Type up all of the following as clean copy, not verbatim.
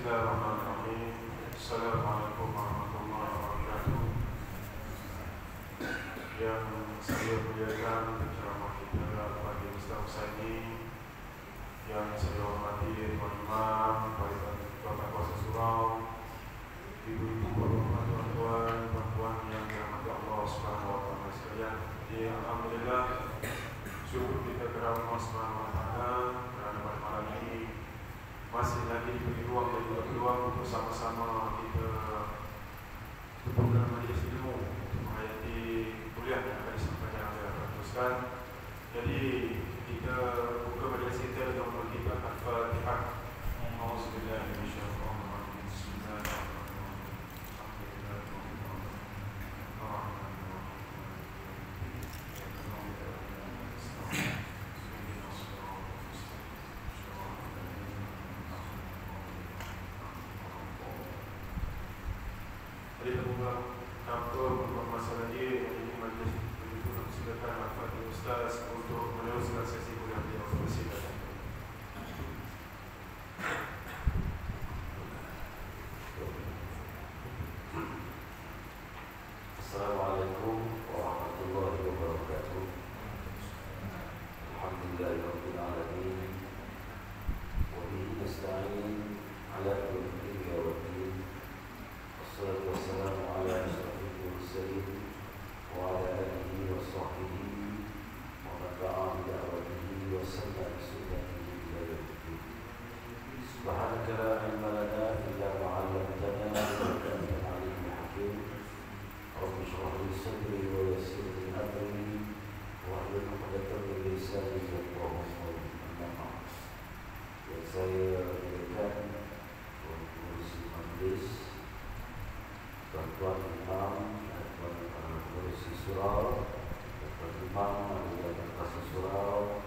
Bismillahirrahmanirrahim. Assalamualaikum warahmatullahi wabarakatuh. Yang saya muliakan penceramah kita pagi Ustaz ini, yang saya hormati Tuan Imam, Bapak Kuasa Surau, ibu-ibu, bapak-bapak, tuan-tuan, puan-puan yang dirahmati Allah Subhanahu wa taala sekalian. Jadi alhamdulillah syukur kita kepada Allah Subhanahu wa taala kerana pada malam ini masih lagi diberi ruang dan juga peluang untuk sama-sama kita berbuka majlis ilmu untuk menghayati kuliah yang akan disampaikan oleh Pak Ustaz. Jadi kita buka majlis kita dengan membaca Al-Fatihah. Auzubillahi minasyaitonir rajim. Bismillahirrahmanirrahim. Jadi terbuka tanpa masalah lagi. Ini majlis begitu nak silakan Al-Fatihah Ustaz untuk meneruskan sesi kuliah beliau. Silakan. Assalamualaikum warahmatullahi wabarakatuh. Alhamdulillahirabbil alamin. Wa bihi nasta'in ala kulli waddin. Wassalatu wassalamu ala asyrafil mursalin wa ala alihi wa sahbihi wa man da'a bi da'watihi wa sanna bi sunnatihi ila yaumiddin. Subhanaka la ilma lana illa ma 'allamtana innaka antal alimul hakim. Rabbi shrah li sadri wa yassir li amri wahlul 'uqdatam min lisani yafqahu qawli. Amma ba'd. Yang saya berikan untuk majlis Tuan-tuan Imam, Tuan-tuan Polisi Surau, Tuan Imam, Tuan Kuasa Surau,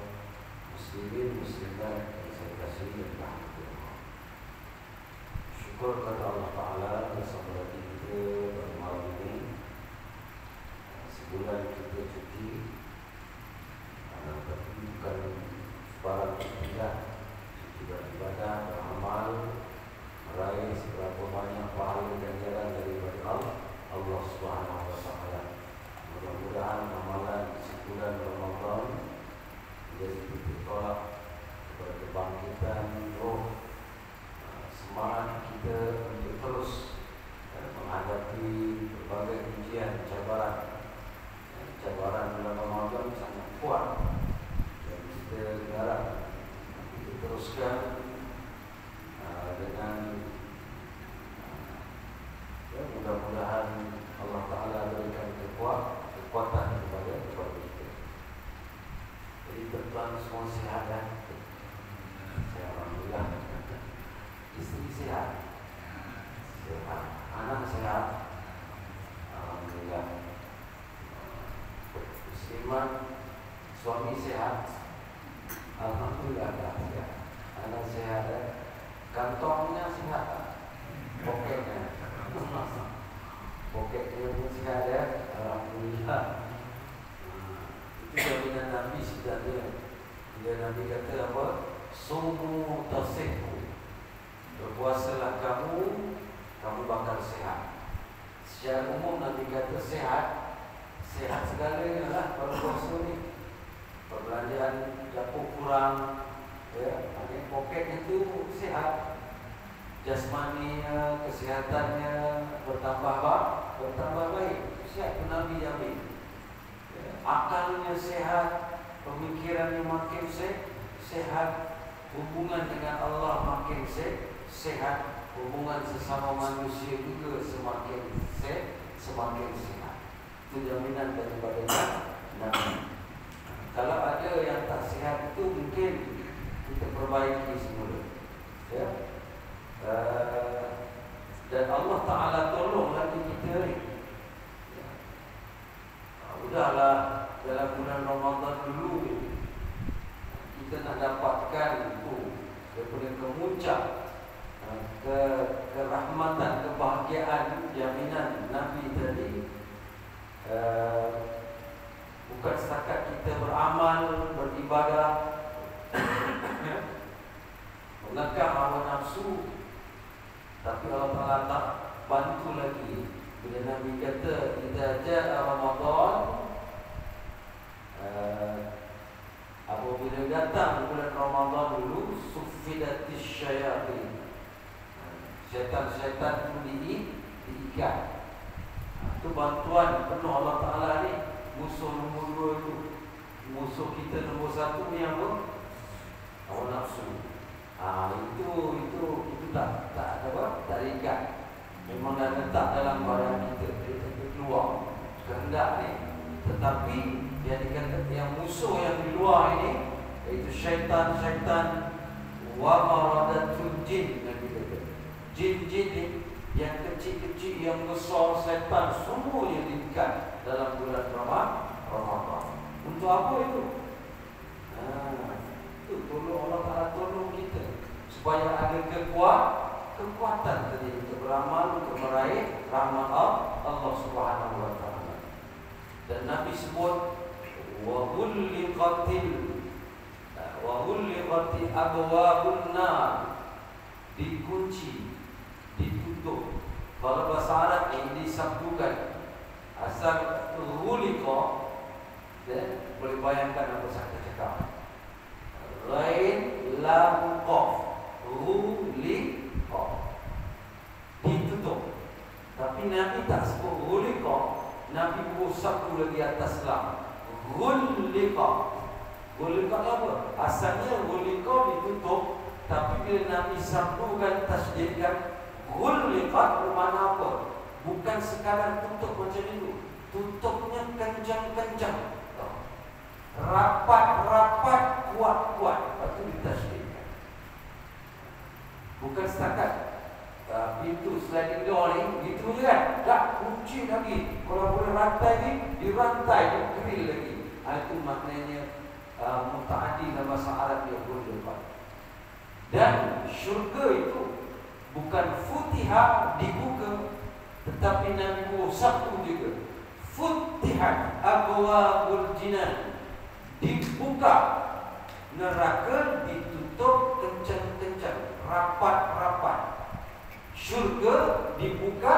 Muslimin, Muslimat yang saya kasihi dan rahmati Allah. Syukur kepada Allah Ta'ala bersama lagi kita pada malam ini. Sebulan kita cuti, tapi bukan barang tidak, cuti beribadah, beramal, meraih seberapa banyak pahala dan ganjaran daripada Allah Subhanahu wa taala. Mudah-mudahan amalan sebulan Ramadan menjadi titik tolak kepada kebangkitan roh, semangat kita untuk terus menghadapi berbagai ujian, cabaran. Cabaran bulan Ramadan sangat kuat dan kita harap kita teruskan dengan mudah-mudahan Allah Ta'ala berikan kekuatan kepada kita. Jadi tuan-tuan semua sihat kan? Saya alhamdulillah. Isteri sihat, sehat. Anak sehat, alhamdulillah. Muslimat, suami sehat, alhamdulillah. Sehat. Anak sehat, kantongnya sehat, poketnya pun sehat ya, alhamdulillah. Itu jaminan Nabi sudah dia. Bila Nabi kata apa? Sumu tasihu. Berpuasalah kamu bakal sehat. Secara umum Nabi kata sehat segalanya lah kalau puasa ni. Perbelanjaan dapur kurang, ya, poketnya tu sehat. Jasmaninya, kesehatannya bertambah baik. Sihat pun Nabi jamin. Akalnya sehat, pemikirannya makin sehat, hubungan dengan Allah makin sehat, hubungan sesama manusia juga semakin sehat. Itu jaminan daripada Nabi. Kalau ada yang tak sehat itu mungkin kita perbaiki semula, ya. Dan Allah Ta'ala tolong lagi kita ni. Udahlah dalam bulan Ramadan dulu kita nak dapatkan itu daripada kemuncak kerahmatan, kebahagiaan, jaminan Nabi tadi. Bukan setakat kita beramal, beribadah, 那干嘛我拿书 Tapi Allah Ta'ala tak bantu lagi. Bila Nabi kata idza jaa Ramadan, apabila datang bulan Ramadan dulu, suffidatis syayatin, syaitan-syaitan itu diikat. Itu bantuan penuh Allah Ta'ala ni. Musuh nombor 2 itu, musuh kita nombor 1 ni apa? Hawa nafsu. Itu tak diikat. Memang dah letak dalam badan kita, dia keluar kehendak ni. Tetapi yang dikata yang musuh yang di luar ini, iaitu syaitan-syaitan wa maradatul jin, Nabi kata. Jin-jin ni yang kecil-kecil, yang besar, syaitan, semuanya diikat dalam bulan Ramadan. Untuk apa itu? Itu tolong Allah Ta'ala tolong kita supaya ada kekuatan tadi untuk beramal, untuk meraih rahmat Allah Subhanahu Wa Ta'ala. Dan Nabi sebut wa ghulliqatil abwabun nar, dikunci, ditutup. Kalau bahasa Arab ini disabdukan, asal ghuliqa, boleh bayangkan apa saya cakap. Ghain lam qaf, ghuliqa, ditutup. Tapi Nabi tak sebut ghuliqa, Nabi buat sabdu lagi atas lam, ghuliqa. Ghuliqa apa? Asalnya ghuliqa ditutup, tapi bila Nabi sabdukan, tasdidkan, ghuliqa bermakna apa? Bukan sekadar tutup macam itu, tutupnya kencang-kencang, rapat-rapat, kuat-kuat. Lepas itu ditasydidkan. Bukan setakat pintu sliding door ni gitu je kan, tak kunci lagi. Kalau boleh rantai ni, dirantai, grill lagi. Itu maknanya mutaaddi dalam bahasa Arab dia boleh lepas. Dan syurga itu bukan futiha, dibuka, tetapi Nabi sabtu juga futihat abwabul jinan, dibuka neraka, ditutup kencang-kencang, rapat-rapat. Syurga dibuka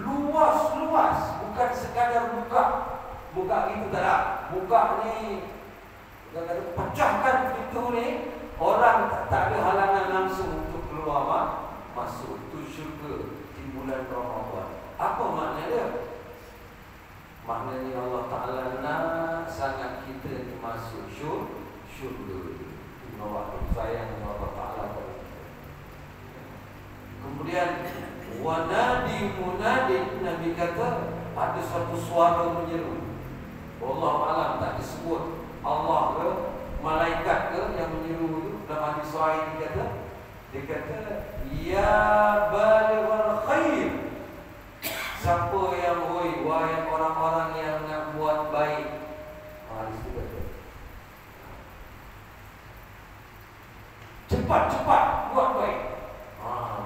luas-luas, bukan sekadar buka gitu, tak ada. Buka ni kadang-kadang pecahkan pintu ni, orang tak ada halangan langsung untuk keluar masuk. Itu syurga di bulan Ramadan. Apa makna dia? Maknanya Allah Ta'ala nak sangat kita ni masuk syurga. Bahawa sayang Allah Ta'ala pada kita. Kemudian wanadi munadi, Nabi kata ada suatu suara menyeru. Allah Alam tak disebut Allah ke malaikat ke yang menyeru itu. Dalam hadis sahih dia kata ya balighal khair, siapa yang wahai orang-orang yang nak buat baik. Hadis itu kata cepat-cepat buat baik.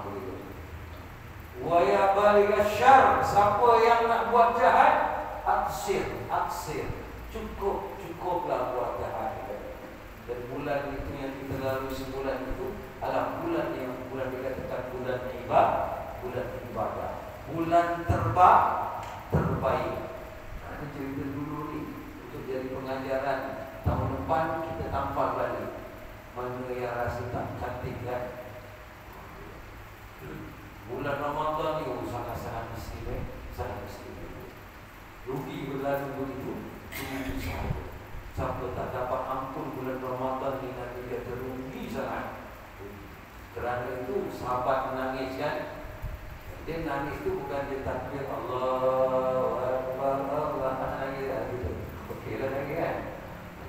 Boleh. Wa ya balighal syarr, siapa yang nak buat jahat, aksir, cukuplah buat jahat. Dan bulan itu yang kita lalui sebulan itu adalah bulan yang dikatakan bulan ibadah, bulan terbaik. Ini cerita dulu ni untuk jadi pengajaran. Tahun depan kita tampal balik mana yang rasa tak cantik kan. Bulan Ramadan ni sangat-sangat istimewa, sangat istimewa. Rugi berlalu begitu, rugi sahaja. Siapa tak dapat ampun bulan Ramadan ni, Nabi kata rugi sangat. Kerana itu sahabat menangis kan. Dia nangis tu bukan dia takbir Allahu Akbar, Allah nangis gitu. Okey lah nangis kan.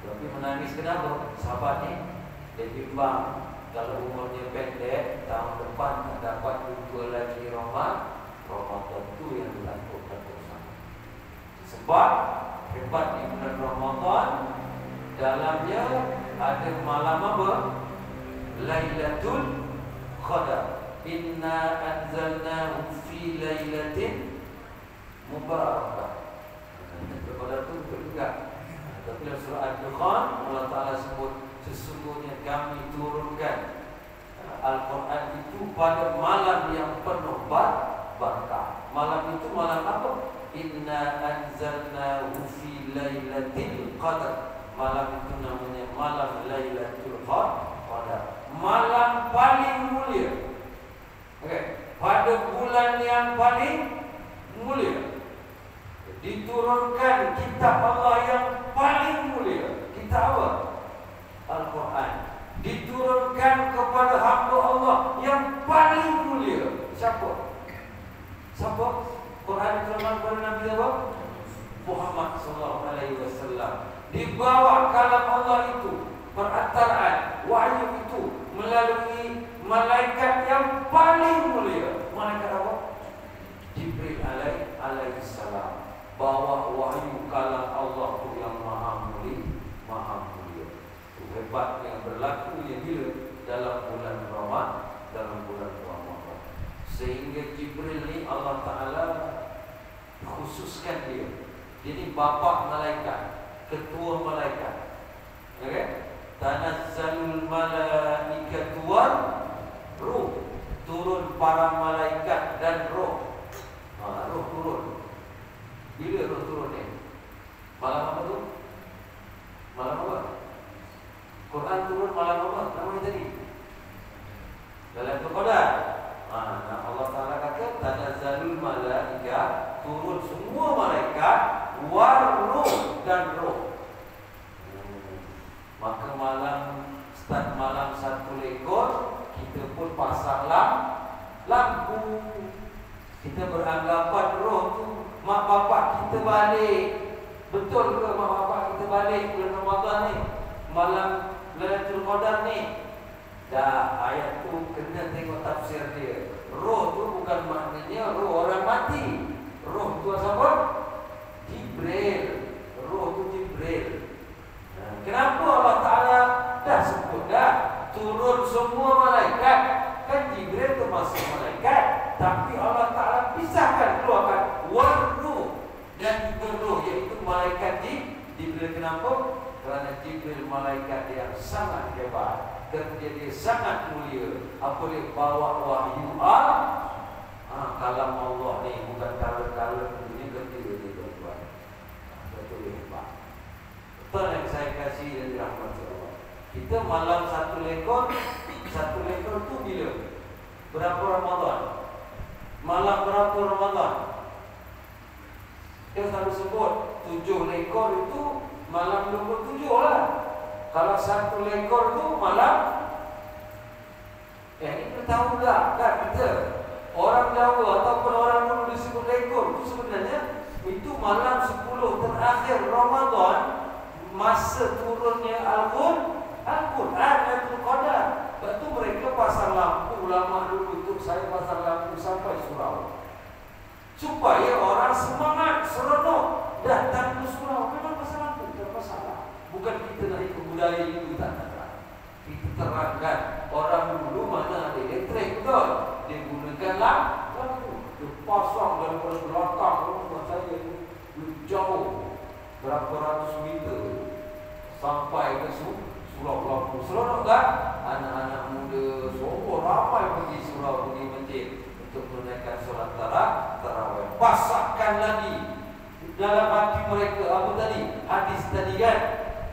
Tapi menangis kenapa? Sahabat ni dia bimbang, kalau umurnya pendek, tahun depan tak dapat jumpa lagi Ramadan tu yang dilakukan bersama. Sebab hebatnya bulan Ramadan, dalamnya ada malam apa? Lailatul Qadar. Inna anzalnahu fi lailatin mubarakah. Qadar tu juga. Tapi dalam surah Al-Dukhan Allah Ta'ala sebut sesungguhnya kami turunkan Al-Quran itu pada malam yang penuh berkah. Malam itu malam apa? Inna anzalnahu fi lailatul qadar. Malam itu namanya malam Lailatul Qadar. Malam paling mulia. Okey, pada bulan yang paling mulia diturunkan kitab Allah yang paling mulia. Kitab apa? Al-Quran. Diturunkan kepada hamba Allah yang paling mulia. Siapa? Siapa? Quran diturunkan kepada Nabi apa? Muhammad sallallahu alaihi wasallam. Dibawa kalam Allah itu, perantaraan wahyu itu melalui malaikat yang paling mulia. Malaikat apa? Jibril alaihi salam. Bawa wahyu kalam Allah itu yang maha mulia, maha mulia. Hebat yang berlaku bila dalam bulan Ramadan, dalam bulan Ramadan. Sehingga Jibril ni Allah Taala khususkan dia. Jadi bapa malaikat, ketua malaikat. Okey? Tanazzalul malaikatu war ruh. Turun para malaikat dan roh. Roh turun. Bila roh turun ni? Malam apa tu? Malam apa? Quran turun malam apa? Nama tadi. Lailatul Qadar. Allah Taala kata tanazzalul malaika, turun semua malaikat, war ruh dan roh. Maka malam start malam 1 lekor, kita pun pasang lampu. Kita beranggapan roh tu mak bapak kita balik. Betul ke mak bapak kita balik bulan Ramadan ni? Malam Lailatul Qadar ni. Dah, ayat tu kena tengok tafsir dia. Roh tu bukan maknanya roh orang mati. Roh tu siapa? Jibril. Roh tu Jibril. Kenapa Allah Ta'ala dah sebut dah turun semua malaikat? Kan Jibril termasuk malaikat, tapi Allah Ta'ala pisahkan, keluarkan waruh dan juga roh, iaitu malaikat Jibril. Kenapa? Kerana Jibril malaikat yang sangat hebat, kerja dia sangat mulia. Apa dia bawa wahyu kalam Allah ni, bukan kalam-kalam ini, kerja dia tuan-tuan. Betul hebat. Betul yang saya kasih dari rahmat Allah. Kita malam 1 lekor tu bila? Berapa Ramadan? Malam berapa Ramadan? Dia selalu sebut 7 lekor itu malam 27 lah. Kalau 1 lekor tu malam, ini kita tahu tak kita orang Jawa ataupun orang dulu disebut lekor itu sebenarnya itu malam 10 terakhir Ramadan, masa turunnya Al-Quran Lailatul Qadar. Sebab tu mereka pasang lampu, ulama dulu tu saya pasang lampu sampai surau, supaya orang semangat, seronok datang ke surau. Memang pasang lampu, tak masalah. Bukan kita nak ikut budaya itu, tak. Kita terangkan orang dulu mana ada elektrik, betul? Dia gunakan lampu. Dia pasang daripada belakang rumah saya jauh berapa ratus meter sampai ke surau lampu. Seronok kan? Anak-anak muda semua ramai pergi surau, pergi masjid untuk menunaikan solat tarawih. Pasakkan lagi dalam hati mereka apa tadi? Hadis tadi kan?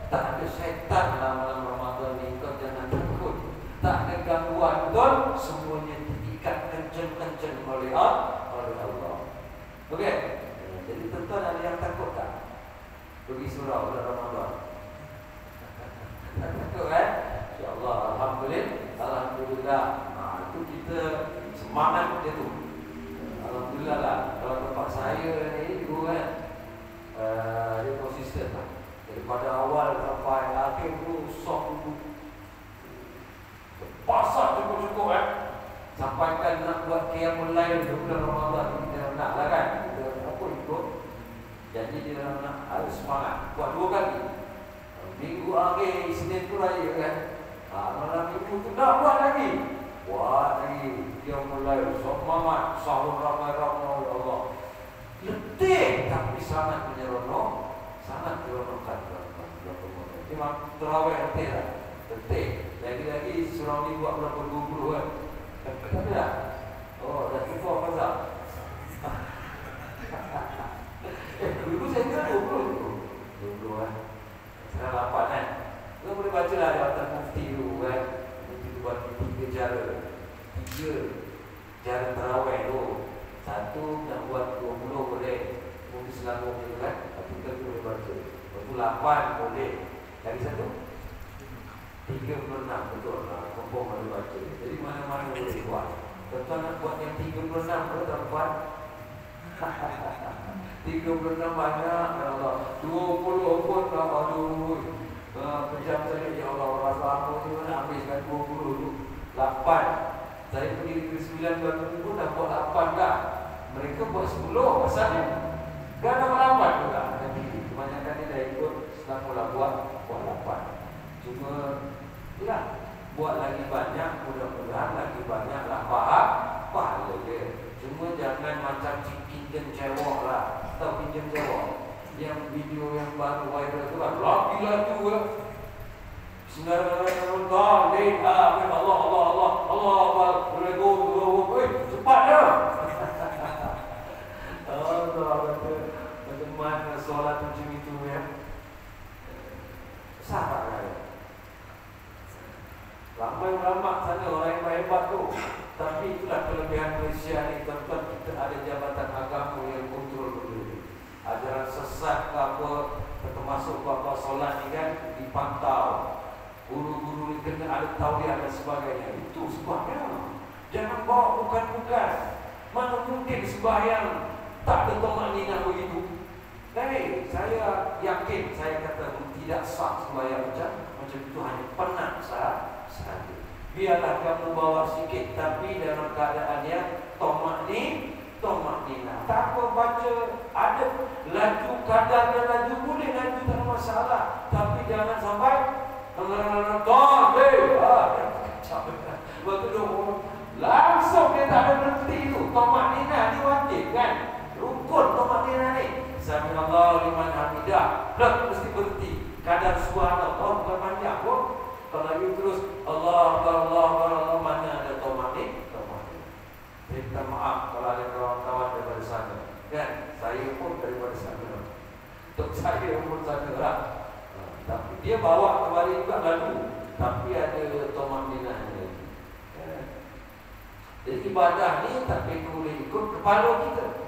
Tak ada syaitan dalam malam Ramadan ni, kau jangan takut. Tak ada gangguan, betul? Semuanya diikat kencang-kencang oleh Allah. Okey? Jadi tuan-tuan ada yang takut tak pergi surau bulan Ramadan? Tak takut kan? InsyaAllah, Alhamdulillah. Itu kita semangat dia tu. Alhamdulillah lah. Kalau tempat saya ni dulu kan, dia konsisten lah. Daripada awal sampai akhir tu soft dulu. Pasal cukup-cukup kan. Sampaikan nak buat qiyamul lail di bulan Ramadan, kita nak lah kan. Kita apa ikut. Jadi dia nak harus semangat. Buat 2 kali. Minggu akhir Isnin tu raya kan. Malam minggu tu nak buat lagi. Buat lagi. Qiyamul lail, semangat, sahur ramai-ramai, Allah. Letih tapi sangat menyeronok. Sangat menyeronokkan. Memang terawih letih lah. Penting. Lagi-lagi surau ni buat berapa 20 kan? Kata dah? Oh, dah cukup pasal. Dulu saya kira 20 kan? Sekarang 8 kan? Kita boleh baca lah jawatan mufti dulu kan? Mufti tu buat 3 cara. 3 cara terawih tu. Satu nak buat 20 boleh. Mungkin selangor gitu kan? Tapi kita boleh baca. Lepas tu 8 boleh. Lagi satu 36 betul lah. Kompong boleh baca. Jadi mana-mana boleh buat. Tuan nak buat yang 36 kalau tuan-tuan 36 banyak ya Allah. 20 pun tak aduh. Pejam saya ya Allah. Rasa aku ni nak habiskan 20 dulu. 8. Saya pergi negeri 9 bulan minggu dah buat 8 dah. Mereka buat 10 pasalnya. Dah nama 8 juga. Jadi kebanyakan dia dah ikut setelah mula buat 8. Cuma ya, buat lagi banyak, mudah-mudahan lagi banyaklah pahala dia. Cuma jangan macam pinjam cewek lah. Tahu pinjam cewek? Yang video yang baru viral tu kan laki-laki tu lah. Sembarang Allah Allah boleh go cepat dah. Allah macam mana solat macam itu ya. Sabar lah. Ramai ulama sana orang yang hebat tu. Tapi itulah kelebihan Malaysia ni, tuan-tuan, kita ada jabatan agama yang kontrol berdiri. Ajaran sesat ke apa, termasuk apa solat ni kan dipantau. Guru-guru ni kena ada tauliah dan sebagainya. Itu sebabnya. Jangan bawa bukan-bukan. Mana mungkin sembahyang tak ada tomak-ninah begitu. Hei, saya yakin, saya kata tidak sah sembahyang macam itu, hanya penat sahaja. Biarlah kamu bawa sikit, tapi dalam keadaan yang tomak-ninah. Tak apa baca, ada laju kadar dan laju boleh laju, tak ada masalah. Tapi jangan sampai langsung dia tak ada berhenti tu. Tomak-ninah ni wajib kan? Rukun tomak-ninah ni. Sami Allah liman hamidah. Mesti berhenti. Kadar suara Allah bukan panjang pun. Kalau lagi terus Allah mana ada tomak-ninah. Minta maaf kalau ada kawan-kawan daripada sana. Kan? Saya pun daripada sana. Untuk saya pun sana lah. Tapi dia bawa kembali juga lalu. Tapi ada tomak-ninah ni. Jadi ibadah ni tak boleh ikut kepala kita.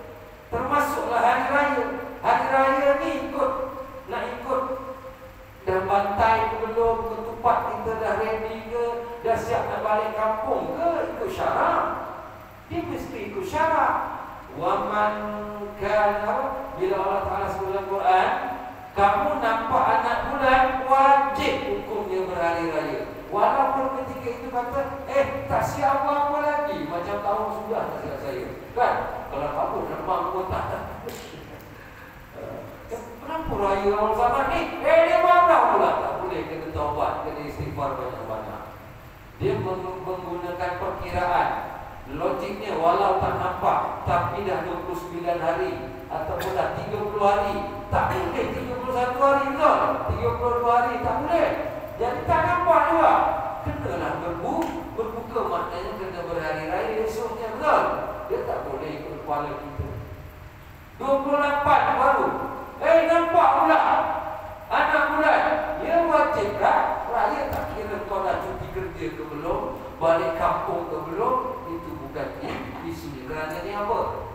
Termasuklah hari raya. Hari raya ni nak ikut. Dah bantai ke belum, ketupat kita dah ready ke, dah siap nak balik kampung ke, ikut syarak. Dia mesti ikut syarak. Wa man kana, bila Allah Ta'ala sebut dalam Quran, kamu nampak anak bulan, wajib hukumnya berhari raya. Walaupun ketika itu kata, tak siap apa-apa lagi. Macam tahun sudah tak siap saya. Kan? Kalau kamu demam pun tak ada. Kenapa raya awal zaman ni? Dia marah pula. Tak boleh, kena taubat, kena istighfar banyak-banyak. Dia menggunakan perkiraan. Logiknya, walau tak nampak, tapi dah 29 hari ataupun dah 30 hari, tak boleh 31 hari betul. 32 hari tak boleh. Jadi tak nampak juga. Kenalah berbuka, maknanya kena berhari raya esoknya betul. Dia tak boleh ikut kepala kita. 28 baru. Nampak pula anak bulan. Ya wajib dah. Raya tak kira kau dah cuti kerja ke belum, balik kampung ke belum. Itu bukan isu. Kerana ni apa?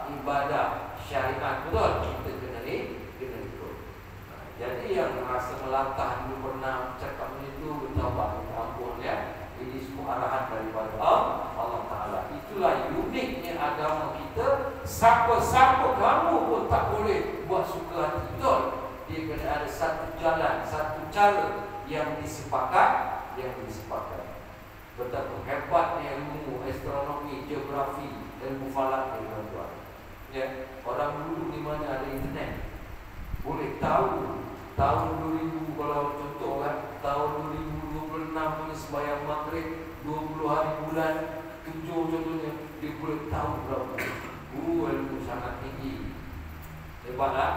Ibadah syariat betul. Kita kena ikut. Jadi yang rasa melantah dulu pernah cakap itu, bertaubat, minta ampun ya. Ini semua arahan daripada Allah Ta'ala. Itulah uniknya agama kita. Siapa-siapa kamu pun tak boleh buat suka hati. Betul. Dia kena ada satu jalan, satu cara yang disepakati. Betapa hebatnya ilmu astronomi, geografi, ilmu falak ni tuan-tuan. Ya, orang dulu di mana ada internet boleh tahu tahun 2000, kalau contoh kan, tahun 2026 punya sembahyang maghrib 20 hari bulan 7 contohnya, dia boleh tahu berapa. Ilmu sangat tinggi. Hebatlah.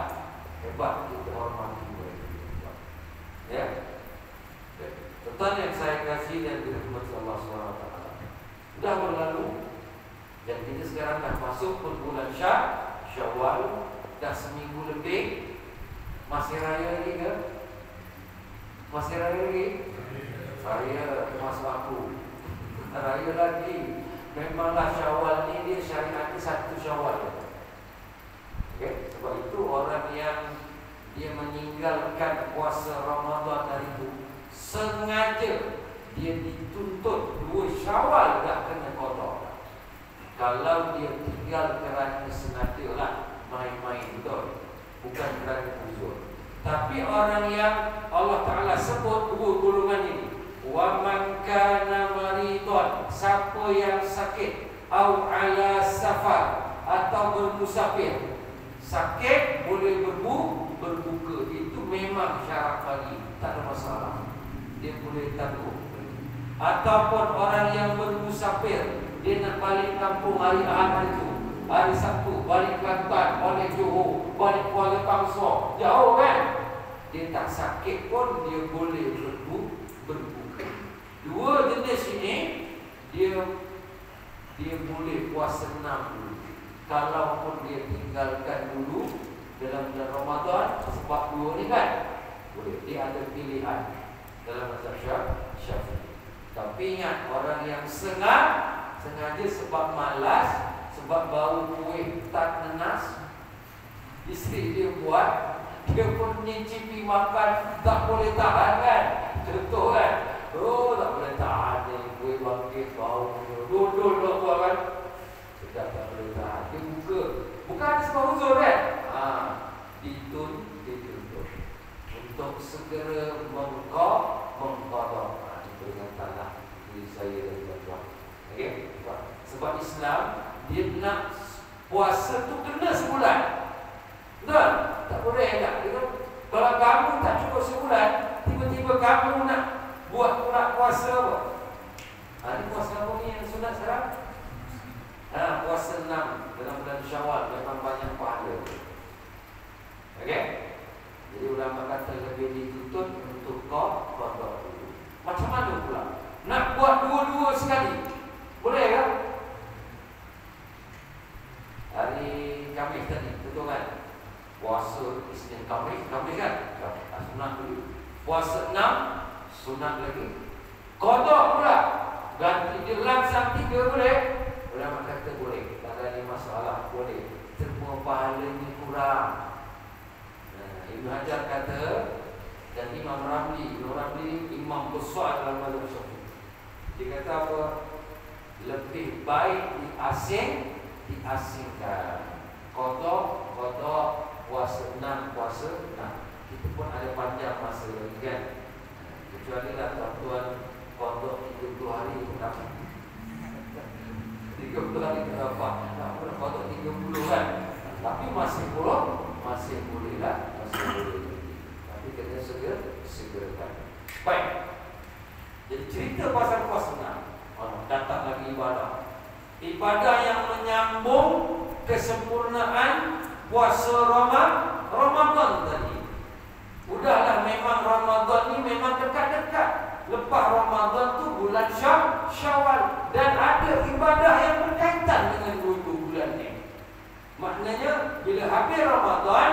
Hebat, kita hormati mereka. Ya. Sudah berlalu. Dan kita sekarang dah masuk ke bulan Syawal. Dah seminggu lebih. Masih raya lagi ke? Masih raya lagi? Raya termasuk aku. Raya lagi. Memanglah Syawal ni dia syariat 1 Syawal. Okay? Sebab itu orang yang dia meninggalkan puasa Ramadan hari itu, sengaja dia dituntut 2 Syawal dah kena qada. Kalau dia tinggal kerana sengaja lah, main-main, betul, bukan kerana uzur. Tapi orang yang Allah Ta'ala sebut 2 golongan ini, wa man kana maridun, siapa yang sakit, au ala safar, atau bermusafir. Sakit boleh berbuka, itu memang syarat bagi, tak ada masalah, dia boleh tangguh. Ataupun orang yang bermusafir, dia nak balik kampung hari Ahad itu, hari Sabtu, balik Kelantan, balik Johor, balik Kuala Kangsar, jauh kan? Dia tak sakit pun dia boleh berbuka. 2 jenis ini dia boleh puasa 6 dulu. Kalaupun dia tinggalkan dulu dalam bulan Ramadan, sebab 2 ni kan boleh, dia ada pilihan dalam mazhab Syafi'i. Tapi ingat, orang yang sengaja sebab malas, sebab bau kuih tak nenas, isteri dia buat, dia pun mencicipi makan, tak boleh tahan kan? Contoh kan? Oh, tak boleh tahan ni, kuih bangkit, bau dudul tak buat kan? Sudah tak boleh tahan, dia buka. Bukan ada sebab uzur kan? Dituntut untuk segera mengqada. Itu yang tanah diri saya dan tuan-tuan. Okay? Sebab Islam dia nak puasa tu kena sebulan. Betul? Tak boleh tak? Kalau kamu tak cukup sebulan, tiba-tiba kamu nak buat pula puasa apa? Ini puasa apa ni yang sunat sekarang? Puasa 6 dalam bulan Syawal, memang banyak pahala. Okey? Jadi ulama kata lebih dituntut untuk qada dulu. Macam mana pula? Nak buat 2-2 sekali, boleh tak? Hari Khamis tadi, betul kan? Puasa Isnin Khamis kan? Sunat dulu. Puasa 6, sunat lagi. Qada pula, ganti dia langsung 3 boleh? Ulama kata boleh, tak ada masalah, boleh. Semua pahalanya kurang. Ibn Hajar kata, dan Imam Ramli imam besar dalam mazhab Syafi'i, dia kata apa? Lebih baik diasingkan. Qada puasa 6, puasa 6. Kita pun ada panjang masa lagi kan. Kecuali lah tuan-tuan qada 30 hari berapa? 30 hari berapa? Tak pernah qada 30 kan. Tapi masih boleh lah. Tapi kena segerakan. Baik. Jadi cerita pasal puasa 6. Datang lagi ibadah yang menyambung kesempurnaan puasa Ramadan tadi. Udahlah, memang Ramadan ni memang dekat-dekat. Lepas Ramadan tu bulan Syawal, dan ada ibadah yang berkaitan dengan 2 bulan ni. Maknanya bila habis Ramadan,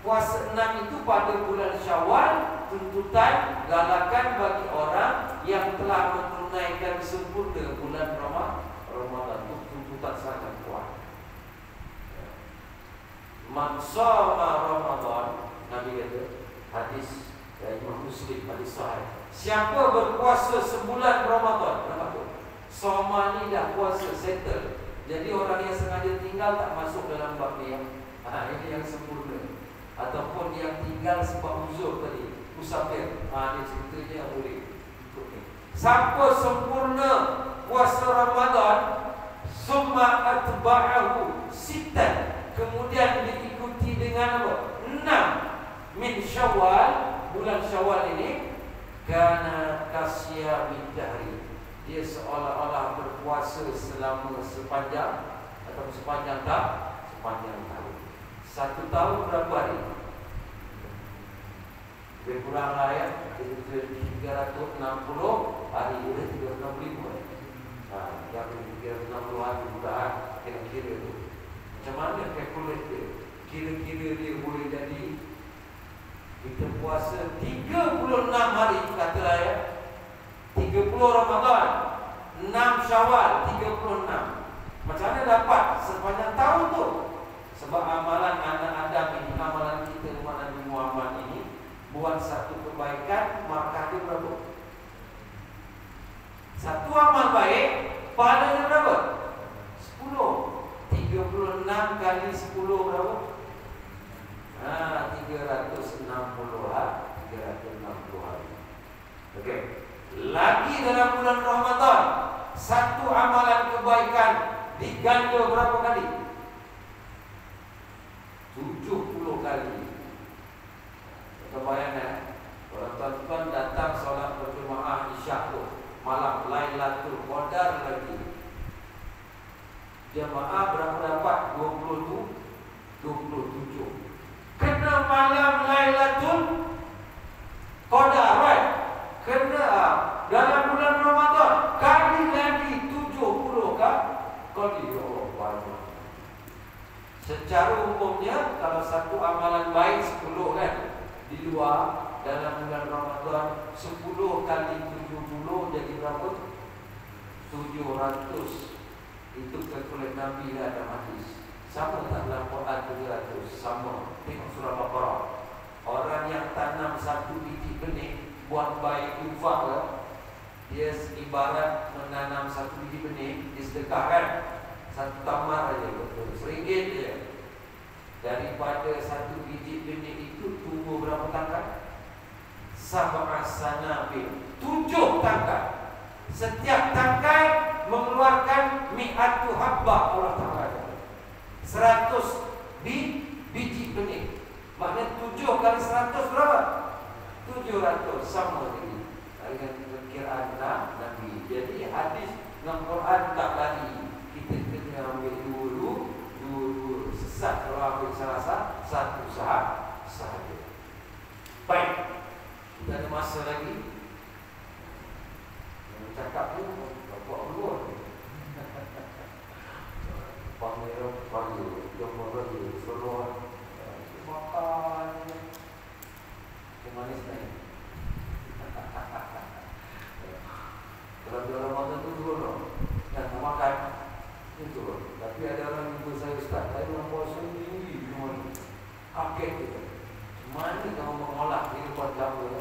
puasa 6 itu pada bulan Syawal, tuntutan galakan bagi orang yang telah menunaikan sempurna bulan Ramadan itu, tuntutan sangat kuat. Man shoma Ramadan, Nabi kata, hadis dari Imam Muslim, hadis sahih. Siapa berpuasa sebulan Ramadan, nampak tu? Shoma ni dah puasa settle. Jadi orang yang sengaja tinggal tak masuk dalam bab ni. Ini yang sempurna. Ataupun yang tinggal sebab uzur tadi, musafir, dia ceritanya yang boleh. Siapa sempurna puasa Ramadan, summa atba'ahu sitan, kemudian diikuti dengan apa? 6 min Syawal, bulan Syawal ini, kana kasya min dahri, dia seolah-olah berpuasa selama sepanjang tahun. 1 tahun berapa hari? Lebih kurang lah ya, 360 hari, 365 hari. Yang kira 60 hari bulan, kira-kira tu. Macam mana calculate dia? Kira-kira dia boleh jadi kita puasa 36 hari, katalah ya, 30 Ramadan, 6 Syawal, 36. Macam mana dapat sepanjang tahun tu? Sebab amalan anak Adam ini, amalan kita umat Nabi Muhammad ini, buat satu kebaikan, markah dia berapa? Satu amal baik, pahalanya berapa? 10. 36 kali 10 berapa? 360 hari. 360 hari. Okey. Lagi dalam bulan Ramadan, satu amalan kebaikan diganda berapa kali? 70 kali. Kebayangkan, kalau tuan-tuan datang solat berjemaah Isyak tu, malam Lailatul Qadar lagi, jemaah berapa dapat? 27. Kena malam Lailatul Qadar, right? Kena dalam bulan Ramadan, kali lagi 70 kali. Oh, banyak. Secara umumnya, kalau satu amalan baik 10 kan, di luar dalam bulan Ramadan 10 kali 70 jadi berapa? 700. Itu kalkulat Nabi dah ada hadis. Sama tak dalam Quran 700? Sama. Tengok surah Baqarah. Orang yang tanam satu biji benih buat baik infak ke, dia ibarat menanam satu biji benih, disedekahkan satu tamar aja, betul, RM1 je. Daripada satu biji benih itu tumbuh berapa tangkai? Sab'a sanabil, 7 tangkai. Setiap tangkai mengeluarkan mi'atu habbah, Allah Ta'ala 100 biji benih. Maknanya 7 kali 100 berapa? 700. Sama lagi dengan perkiraan Nabi. Jadi hadis dalam Quran tak lari. Kita kena ambil dulu sesat. Kalau ambil salah satu sahaja. Baik, kita ada masa lagi. Yang cakap tu bapak ulur. Panggil jumpa lagi seluar makan manis ni. Kalau di Ramadan tu turun dan makan itu. Tapi ada orang jumpa saya, Ustaz, saya nak puasa tinggi memang kaget kita. Mana kamu mengolah kehidupan kamu?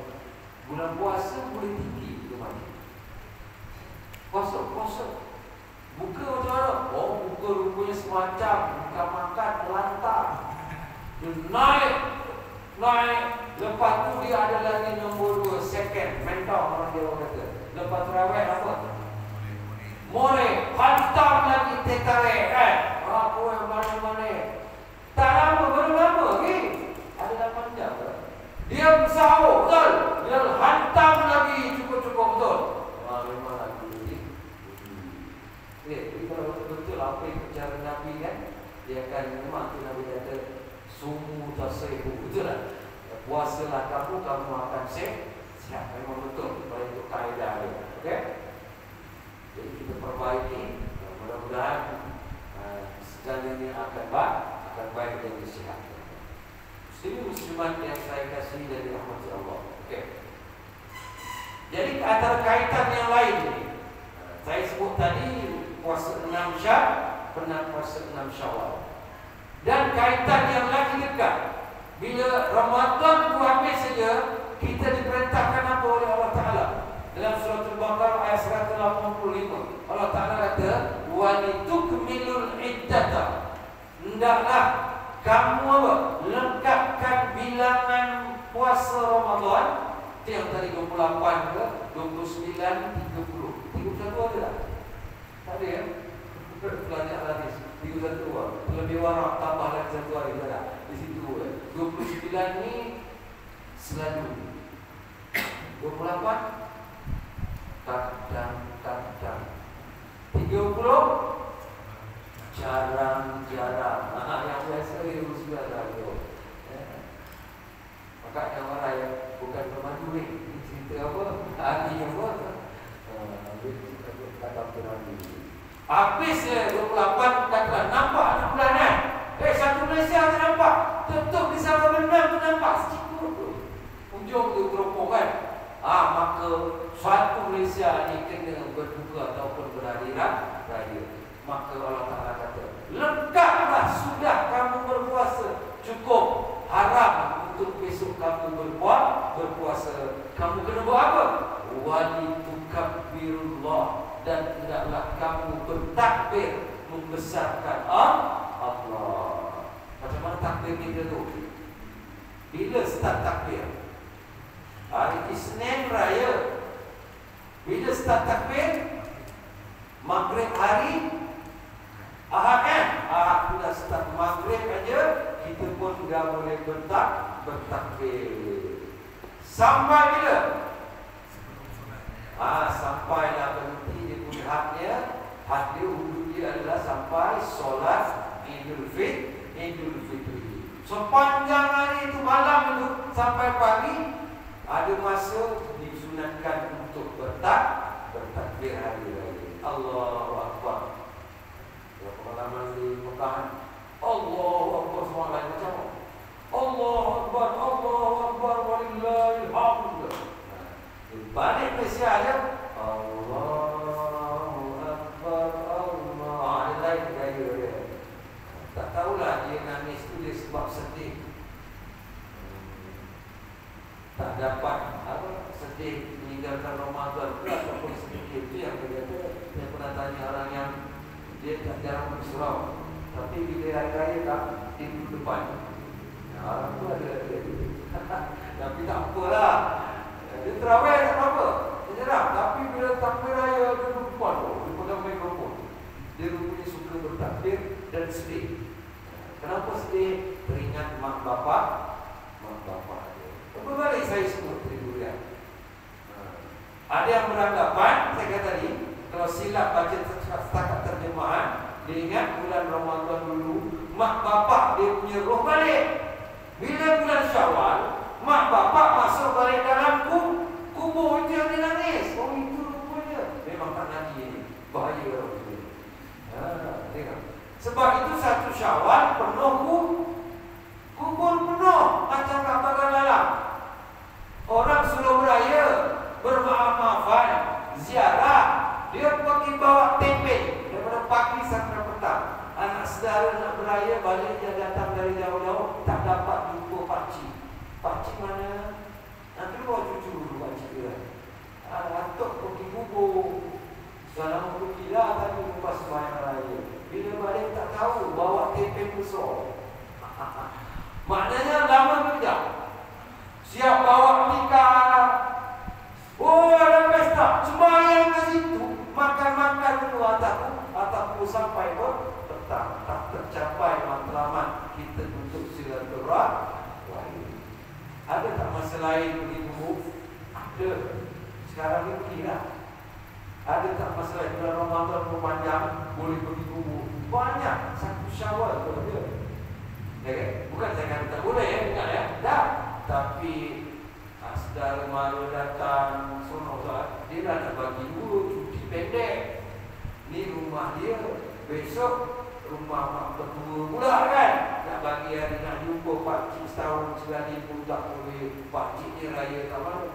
Bulan puasa boleh tinggi ke mana? Puasa buka macam mana? Oh, buka rupanya semacam buka makan melantar. Dia naik. Lepas tu dia ada lagi nombor 2, second mentor orang dia kata. Lepas terawih apa? More. Hantam lagi tetarek kan? Apa yang mana-mana. Tak lama, baru lama lagi. Ada 8 jam ke? Dia sahur, betul? Dia hantam lagi cukup-cukup, betul? Memang lagi. Jadi kalau betul-betul apa yang bicara Nabi kan, dia akan memang tu Nabi kata sumu tasaibu, betul tak? Puasalah kamu akan sihat. Memang betul. Supaya itu kaedah dia. Okey? Jadi kita perbaiki. Mudah-mudahan segalanya akan baik dan sihat. Muslimat yang saya kasih dari rahmat Allah. Okey. Jadi antara kaitan yang lain ini, saya sebut tadi puasa 6 Syawal, pernah puasa 6 Syawal. Dan kaitan yang lagi dekat, bila Ramadan itu habis saja, kita diperintahkan apa oleh Allah Ta'ala? Dalam surah Al-Baqarah ayat 185, Allah Ta'ala kata, وَلِتُكْمِلُوا الْعِدَّةَ, hendaklah kamu apa? Lengkapkan bilangan puasa Ramadan. Itu yang tadi 28 ke 29, 30. 31 ada tak? Tak ada ya? Banyak lagi 31. Lebih warak tambah lagi 1 hari tak? Di situ 29 ni selalu. 28 kadang-kadang. 30 jarang-jarang. Yang biasa itu sudah ada. Maka yang orang yang bukan pemandu ni cerita apa? Artinya apa? takbiran ini. Habisnya 28 katalah nampak 6 bulan kan. Satu Malaysia tak nampak. Tutup di Sabah Benam tu nampak sikit tu. Ujung tu teropong kan. Maka suatu Malaysia ni kena berbuka ataupun berhari raya. Maka Allah Ta'ala kata, lengkaplah sudah kamu berpuasa. Cukup. Haram untuk besok kamu berpuasa. Kamu kena buat apa? Walitukabbirullah, dan tidaklah kamu bertakbir membesarkan Allah. Macam mana takbir kita tu? Bila start takbir? Hari Isnin Raya. Bila start takbir? Maghrib hari Ahad kan? Ahad sudah start maghrib aja, kita pun dah boleh bertakbir. Sampai bila? Sampailah berhenti dia punya hadnya. Had dia wudhu dia adalah sampai solat Idul Fitri. Sepanjang hari itu, malam itu sampai pagi, ada masa disunatkan untuk bertakbir hari raya. Allahu Akbar. Pengalaman di Mekah, Allahu Akbar semua lain macam apa? Allahu Akbar, Allahu Akbar, walillahil hamd. Balik Malaysia aja, Allahu Akbar, Allah. Ada lain gaya dia. Tak tahulah dia nangis tu dia sebab sedih. Tak dapat sedih meninggalkan Ramadan ke ataupun sedikit. Itu yang dia kata. Dia pernah tanya orang yang dia tak jarang bersurau, tapi bila hari raya tak tidur depan. Orang tu ada tapi tak apalah. Dia terawih tak apa-apa, dia jarang. Tapi bila takbir raya dia depan, dia pegang mikrofon. Dia rupanya suka bertakbir dan sedih. Kenapa sedih? Teringat mak bapak dia. Berbalik saya sebut durian. Ada yang beranggapan, saya kata tadi, kalau silap baca setakat terjemahan, dia ingat bulan Ramadan dulu mak bapak dia punya roh balik. Bila bulan Syawal, mak bapak masuk balik dalam kubur itu yang dia nangis. Oh, itu rupanya memang tak nabi ini. Bahaya orang itu. Sebab itu satu Syawal penuh kubur penuh macam kapal lalang. Orang suruh beraya, bermaaf-maafan, ziarah. Dia pergi bawa tempe daripada pagi sampai petang. Anak saudara nak beraya balik, dia datang dari jauh-jauh, tak dapat jumpa pakcik. Pakcik mana? Nanti bawa cucu dulu pakcik dia. Atuk pergi kubur. Selama pergilah tadi lepas sembahyang raya. Bila balik tak tahu, bawa tempe besar. Maknanya lama kerja. Siap bawa tikar. Oh, ada pesta, sembahyang ke situ, makan-makan dulu atapku sampai petang. Tak tercapai matlamat kita untuk silaturahmi. Ada tak masa lain pergi kubur? Ada. Sekarang ni pergilah. Ada tak masa lain bulan Ramadan berpanjang boleh pergi kubur? Banyak. Satu Syawal tu ada. Bukan saya kata tak boleh bukan dah. Tapi saudara mara datang, dia dah nak bagi dulu cuti pendek. Ni rumah dia, besok rumah mak bertua pula kan. Nak bagi hari nak jumpa pakcik setahun sekali pun tak boleh. Pakcik ni raya tak mana?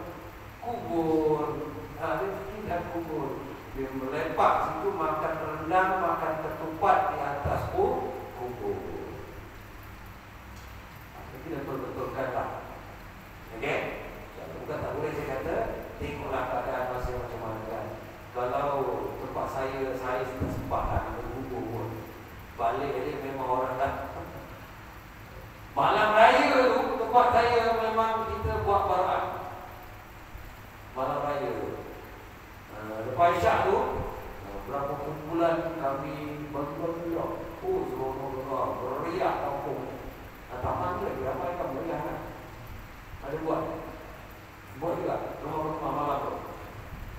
Kubur. Dia tinggal kubur. Dia melepak situ, makan rendang, makan ketupat di atas kubur. Kita betul-betulkan lah. Okey? Bukan tak boleh saya kata, tengoklah keadaan masa macam mana kan. Kalau tempat saya tak sempat nak berhubung pun, balik dia memang orang dah. Malam raya tu, tempat saya memang kita buat barat. Malam raya tu. Lepas Isyak tu, berapa kumpulan kami bagi-bagi dah. Oh, seronok-seronok, beriak kampung. Taman tu lagi ramai kan meriah kan. Ada buat juga rumah-rumah malam tu.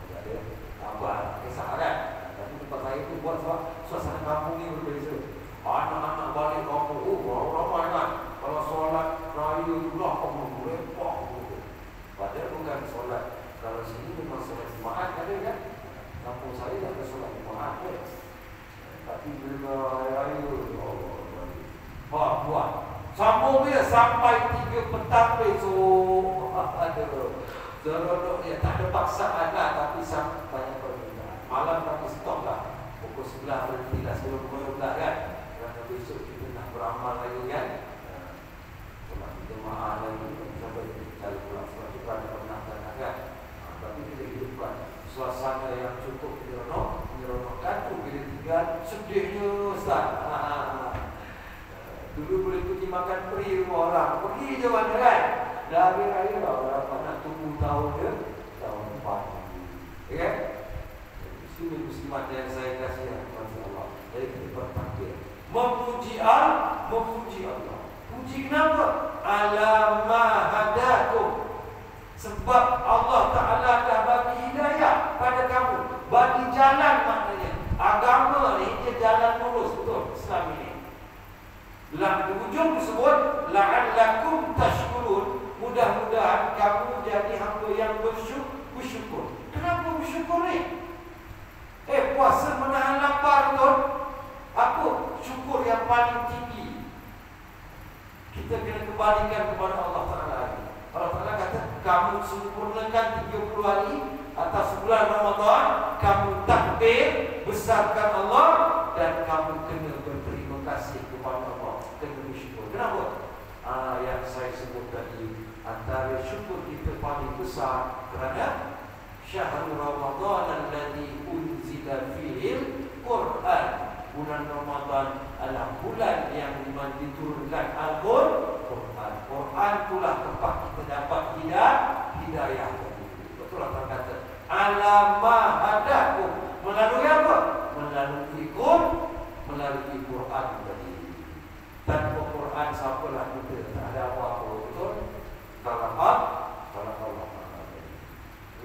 Ada tambah kisah kan. Tapi tempat saya tu buat sebab suasana kampung ni berbeza. Anak-anak balik kampung, ramai kan. Kalau solat raya tu lah kampung lepak tu. Padahal bukan solat. Kalau sini memang solat Jumaat ada kan. kampung saya tak ada solat Jumaat ke. Tapi bila hari raya buat sambung dia sampai 3 petang besok. Aduh, seronok ya, tak ada paksaan lah, tapi sangat banyak perbezaan. Malam kami stop lah, pukul 11 berhenti lah sebelum pukul 12 kan. Kerana besok kita nak beramal lagi kan. Solat jemaah lagi sampai cari pulang. Sebab kita ada penat kan. Tapi kita hidupkan suasana yang cukup menyeronokkan tu. Bila tinggal sedihnya Ustaz. Dulu boleh pergi makan peri rumah orang, pergi je mana kan. Dah habis raya lah, orang nak tunggu tahun dia, tahun depan. Ya kan? Muslimat yang saya kasihan kepada Allah. Jadi kita bertakbir, memuji Allah. Puji kenapa? Alama hadakum. Sebab Allah Ta'ala dah bagi hidayah pada kamu, bagi jalan. Maknanya agama ni dia jalan lurus, betul Islam ini. Di ujung disebut la'allakum tashkurun. Mudah-mudahan kamu jadi hamba yang bersyukur. Kenapa bersyukur ni? Puasa menahan lapar, betul? Apa syukur yang paling tinggi? Kita kena kembalikan kepada Allah Ta'ala. Allah Ta'ala kata, kamu sempurnakan 30 hari atas bulan Ramadan, kamu takbir, besarkan Allah, dan kamu kena berterima kasih kepada Allah, kena bersyukur. Kenapa? Yang saya sebut tadi, antara syukur kita paling besar kerana syahrul Ramadan alladzi unzila fihil Quran. Bulan Ramadan adalah bulan yang diturunkan Al-Quran. Quran itulah tempat kita dapat hidayah. Betul Allah kata, alama hadakum. Melalui apa? Melalui Quran tadi. Tanpa Quran siapalah kita, tak ada apa-apa. Betul? Kalau Allah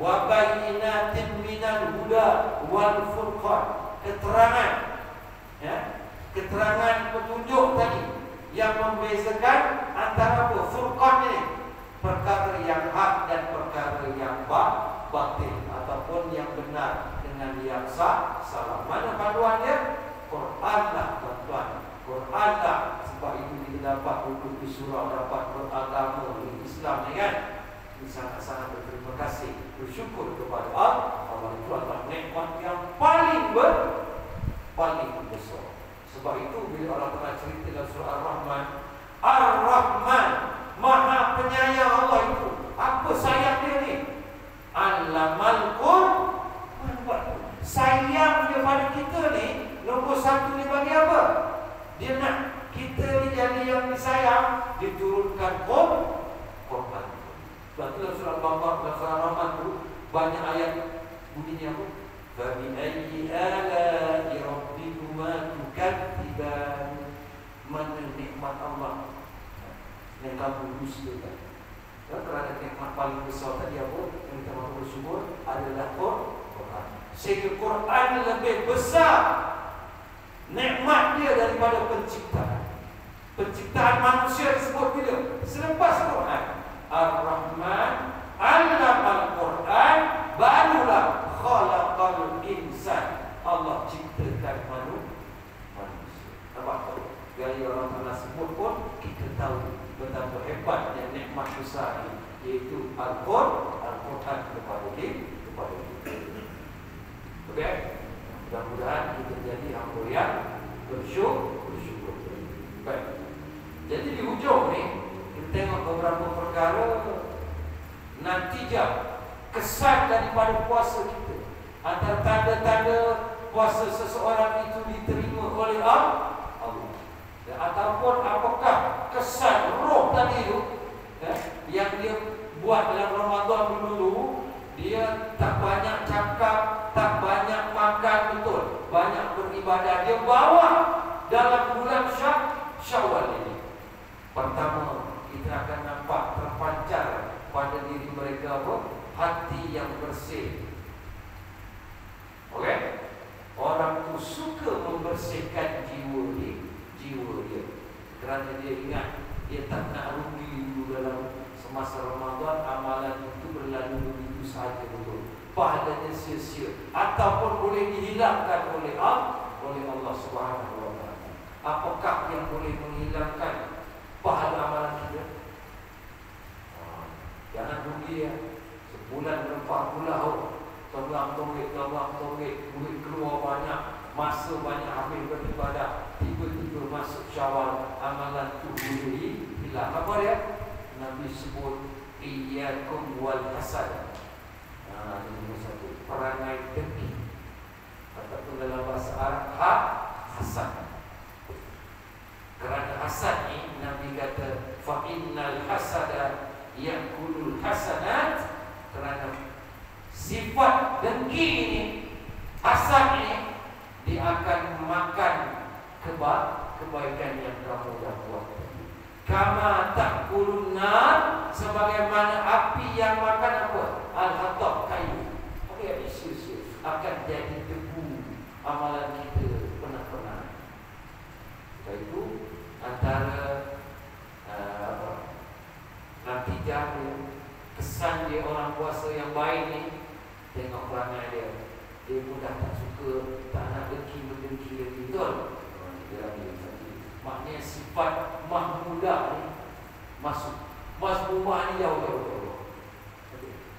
wa bayyinatin minal huda wal furqan. Keterangan petunjuk tadi yang membezakan antara apa? Furqan ini, perkara yang hak dan perkara yang batil, ataupun yang benar dengan yang salah. Mana panduannya? Quran lah, tuan-tuan. Quran lah. Sebab itu kita dapat duduk di surau, dapat beragama di Islam ni kan. Ini sangat-sangat berterima kasih, bersyukur kepada Allah. Itu adalah nikmat yang paling besar. Sebab itu bila Allah Ta'ala cerita dalam surah Ar-Rahman, Ar-Rahman, Maha Penyayang Allah itu. Apa sayang dia ni? Allamal Quran. Sayang dia pada kita ni, nombor satu dia bagi apa? Dia nak kita ni jadi yang disayang, diturunkan Quran. Sebab tu dalam surah Al-Baqarah, dalam surah Ar-Rahman tu banyak ayat bunyinya apa? Fa bi ayyi ala'i rabbikuma tukadziban. Mana nikmat Allah yang kamu dustakan. Kerana nikmat paling besar tadi apa? Yang kita mahu bersyukur adalah Quran. Sehingga Quran lebih besar nikmat dia daripada penciptaan manusia disebut bila? Selepas Quran. Ar-Rahman Allamal Quran, barulah khalaqal insan. Allah ciptakan manusia. Nampak tak? Gaya orang Ta'ala sebut pun kita tahu betapa hebatnya nikmat besar ini, iaitu Al-Quran kepada kita. Okey? Mudah-mudahan kita jadi hamba yang bersyukur. Baik. Jadi di hujung ni kita tengok beberapa perkara natijah, kesan daripada puasa kita. Antara tanda-tanda puasa seseorang itu diterima oleh Allah, ataupun apakah kesan roh tadi itu yang dia buat dalam Ramadan dulu. Dia tak banyak cakap, tak banyak makan, betul, banyak beribadah. Dia bawa dalam bulan Syawal ini. Pertama, kita akan nampak terpancar pada diri mereka apa? Hati yang bersih. Okey? Orang tu suka membersihkan jiwa dia. Kerana dia ingat dia tak nak rugi dulu dalam semasa Ramadan. Amalan itu berlalu begitu sahaja, betul. pahalanya sia-sia ataupun boleh dihilangkan oleh Allah Subhanahu wa taala. Apakah yang boleh menghilangkan pahala amalan kita? Jangan rugi ya. Sebulan berapa pulau, tolong duit keluar banyak, masa banyak habis beribadah, tiba-tiba masuk Syawal, amalan tu boleh hilang. Apa dia? Nabi sebut iyyakum wal hasad. Ini nombor satu, perangai dengki ataupun dalam bahasa Arab hasad. Kerana hasad ni Nabi kata fa innal hasada ya'kulul hasanat, kerana sifat dengki ini, hasad ini, dia akan makan kebaikan yang kamu dah buat. Kama ta'kulun nar, sebagaimana api yang makan apa? Al-hatab, kayu. Okey, isu-isu akan jadi debu amalan kita pernah-pernah. Itu antara natijah dia, kesan dia orang puasa yang baik ni. Tengok perangai dia, dia pun dah tak suka, tak nak dengki-dengki lagi. Betul? Maknanya sifat mahmudah ni masuk. Mahmudah ni jauh-jauh.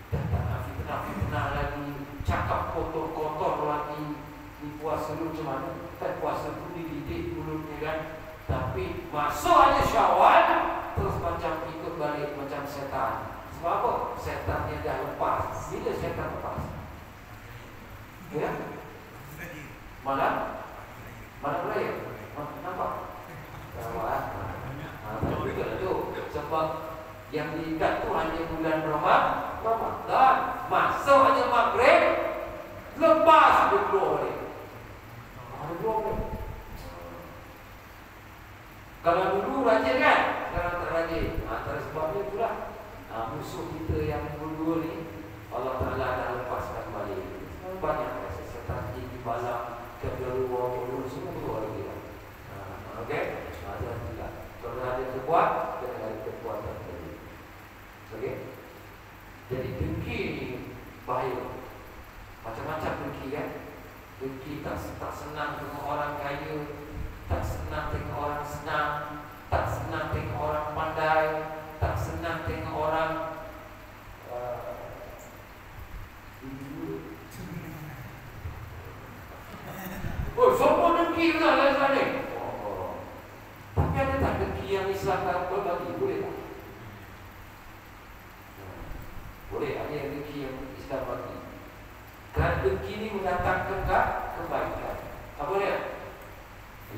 Dah tak nak fitnah lagi, cakap kotor-kotor lagi. Di puasa dulu macam mana? Kan puasa tu dididik mulutnya kan. Tapi masuk aja Syawal, terus macam ikut balik macam setan. Sebab apa? Setannya dah lepas. Bila setan lepas? Ya? Malam raya. Nampak? Tapi juga tu. Sebab yang diikat tu hanya bulan Ramadan. Masuk aja Maghrib, lepas dia keluar balik. Ada keluar balik. Kalau dulu rajin kan, sekarang tak rajin. Antara sebabnya itulah musuh kita yang berdua ni, Allah Ta'ala dah lepaskan balik. Banyak rasa setan di balang, kedua semua keluar lagi lah. Okey? Ada tidak. Kalau ada terbuat, jangan ada kekuatan tadi. Okey? Jadi dengki ni bahaya. Macam-macam dengki kan. Dengki tak senang tengok orang kaya, tak senang tengok orang senang, tak senang tengok orang pandai, tak senang tengok orang semua dengki lah lain-lain ni. Tapi ada tak dengki yang Islam tak berbagi? Boleh tak? Boleh, ada yang dengki yang Islam bagi. Kerana dengki ni mendatangkan kebaikan. Apa dia?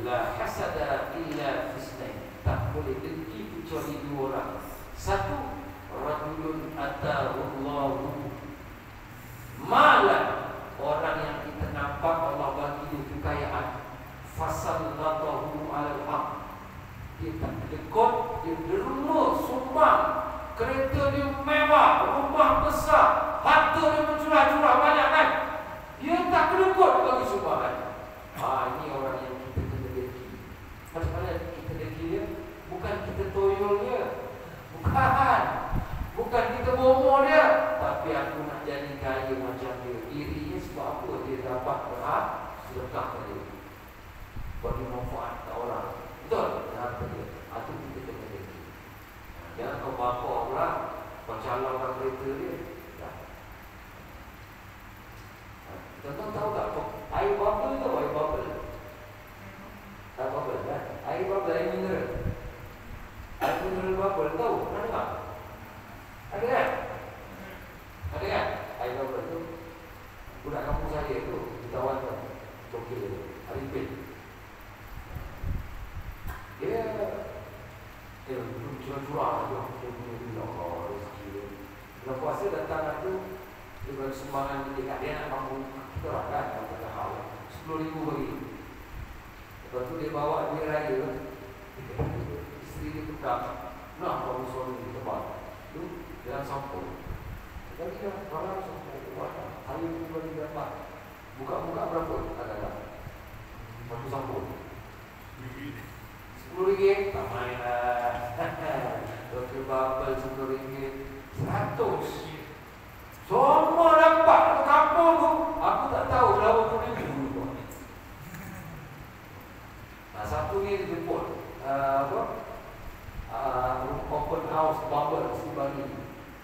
La hasada illa fisnain. Tak boleh dengki kecuali dua orang. Satu, rajulun atahullahu malan, orang yang kita nampak Allah bagi dia kekayaan, fasallatahu alal haq, dia tak dekut, dia derma, sumbang, kereta dia mewah, rumah besar, harta dia mencurah-curah banyak kan, dia tak kedekut bagi sumbangan. Ini orang yang kita kena dengki. Macam mana kita dengki dia? Bukan kita toyol dia, bukan kita bomoh dia, tapi aku nak jadi kaya macam dia. Dirinya sebab apa? Dia dapat sedekah dia, bagi manfaat ke orang. Betul? Harta dia. Itu kita kena dengki. Jangan kau bakar pula, kau calonkan kereta dia. Tuan-tuan tahu tak air bubble tu? Air bubble tak bubble kan? Air bubble, air mineral. Air mineral bubble tahu? Pernah dengar? Ada kan? Ada kan? Air bubble tu budak kampung saya tu, kawan tu, Tokyo tu, Arifin. Dia curah-curah aja. Dia punya rezeki dia. Bulan puasa datang tu, dia bagi sumbangan di dekat dia nak bangun kita orang kan, kata hal 10,000 bagi. Lepas tu dia bawa duit raya, isteri dia tukar, nak bawa suami dia tebal tu dalam sampul. Jadi dah barang sampul hari tu bagi dapat buka-buka berapa? Kadang-kadang satu sampul RM10, tak main lah. Doktor Babel RM10, 100. Semua dapat ke kampung tu. Aku tak tahu berapa pun ribu. Satu ni dia jemput open house barber di Bali.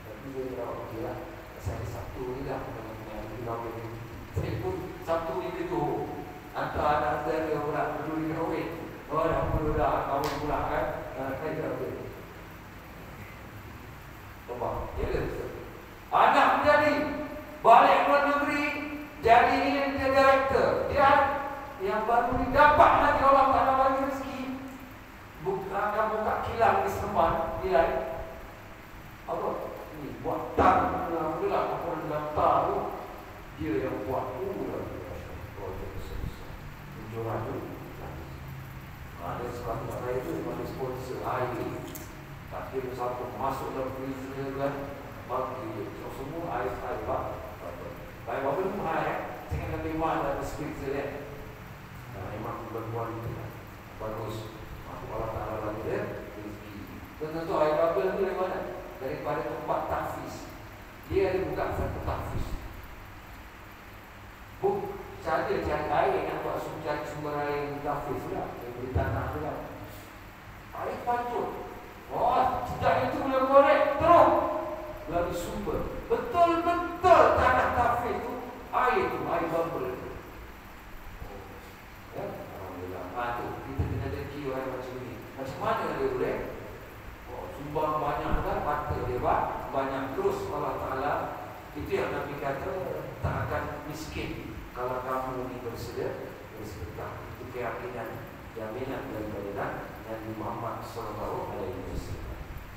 Tapi dia cakap okey lah, saya Sabtu ni dah saya pun Sabtu ni ke tu hantar anak saya dia pula peduli kahwin. Oh dah perlu dah kahwin pula kan. Saya kata okey. Nampak? Ya ke? Anak menjadi balik luar negeri, jadi ini dia director. Dia yang baru ni dapat lagi orang tak bagi rezeki. Akan buka kilang di Seremban, nilai apa? Ni buat tang pula apa lantar tu. Dia yang buat tu lah. Projek besar. Tujuan tu. Ada sebab saya tu ada sponsor air. Tapi satu masuk dalam freezer kan, bagi semua air pak. Baik apa pun air, jangan lebih mahal dari freezer ni. Memang berbuat itu bagus. Allah Ta'ala lagi dia rezeki. Tentu air bubble tu dari mana? Daripada tempat tahfiz. Dia ada buka satu tahfiz. Saja cari air yang buat cari sumber air yang tahfiz lah. Yang beri tanah tu lah. Air pancur. Oh, sejak itu boleh korek terus lagi sumber. Betul-betul tanah tahfiz tu air bubble tu. Ya, alhamdulillah. Tu kita kena deki orang macam ni. Macam mana dia boleh? Sumbang banyak kan, harta dia banyak terus Allah Ta'ala. Itu yang Nabi kata, tak akan miskin kalau kamu ni bersedekah. Itu keyakinan jaminan daripada Nabi Muhammad SAW.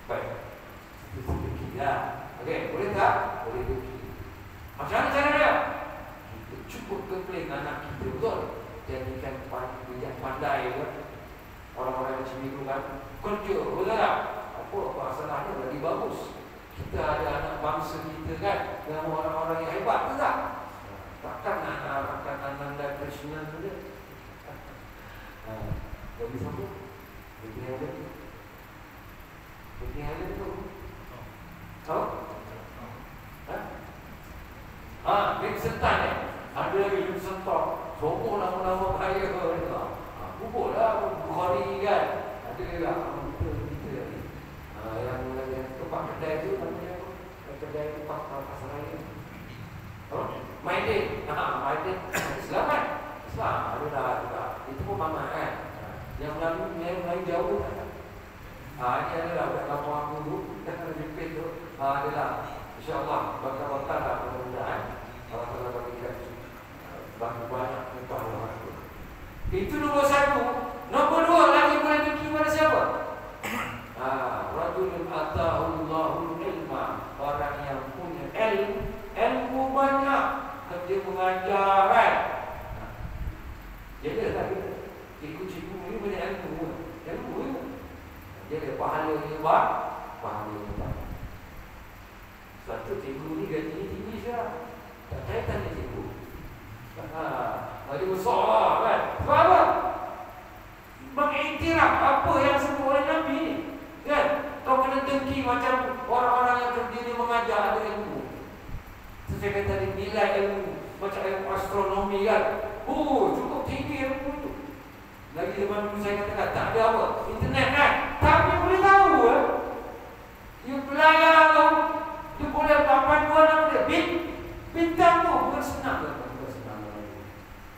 Baik, itu deki lah. Okey, boleh tak? Boleh deki. Macam mana cara dia? Kita cukup kepling anak kita, betul? Jadikan bijak pandai kan? Orang-orang macam itu kan kerja, betul tak? Apa masalahnya lagi bagus. Kita ada anak bangsa kita kan, yang orang-orang yang hebat, betul tak? Takkan nak arahkan Ananda Krishna tu dia. Bagi siapa? Bagi Helen tu. Bagi Helen tu. Tahu? Big Sentan ni. Ada lagi Big Sentan. Semua lama-lama kaya kubur lah Bukhari kan. Ada juga kita lagi yang tempat kedai tu namanya apa? Kedai tu pasar raya Maidin. Maidin Islam kan? Islam ada dah juga. Itu pun Mama kan. Yang Melayu jauh kan. Ini adalah buat kampung aku tu. Kita kena jepit tu. Adalah InsyaAllah bakal-bakal lah mudah-mudahan Allah Ta'ala berikan banyak untuk orang itu. Itu nombor satu. Nombor dua lagi boleh deki pada siapa? Rajulun atahullahu ilma. Orang yang punya ilmu banyak. Kerja mengajar kan. Jadi tak kita cikgu-cikgu ni banyak ilmu. Ilmu ni jadi pahalanya pahalanya banyak. Satu cikgu ni gaji tinggi saja. Tak kaitan dengan cikgu. Gaji besar lah kan. Sebab apa? Mengiktiraf apa yang sebut oleh Nabi ni. Kan? Kau kena dengki macam orang-orang yang berdiri mengajar ada ilmu. Saya kata tadi nilai ilmu. Macam ilmu astronomi kan. Cukup tinggi ilmu tu. Lagi zaman dulu saya katakan tak ada apa. Internet kan. Tapi boleh tahu you belajar tu. You boleh dapat dua nama dia. Bintang tu bukan senang. Bukan senang.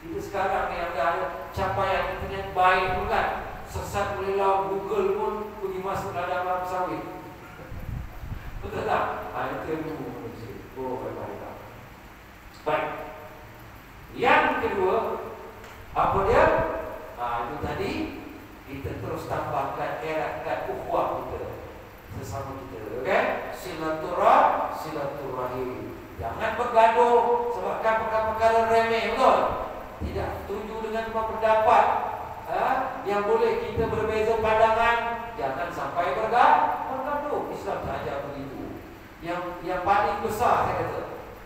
Kita sekarang ni ada capaian internet baik pun kan. Sesat boleh lawan Google pun pergi masuk dalam alam sawit. Betul tak? Itu ilmu manusia. Baik-baik tak. Baik. Yang kedua, apa dia? Itu tadi kita terus tambahkan eratkan ukhuwah kita sesama kita. Okey? Silaturahim. Jangan bergaduh sebabkan perkara-perkara remeh, betul? Tidak setuju dengan pendapat yang boleh kita berbeza pandangan, jangan sampai bergaduh. Islam tak ajar begitu. Yang paling besar saya kata,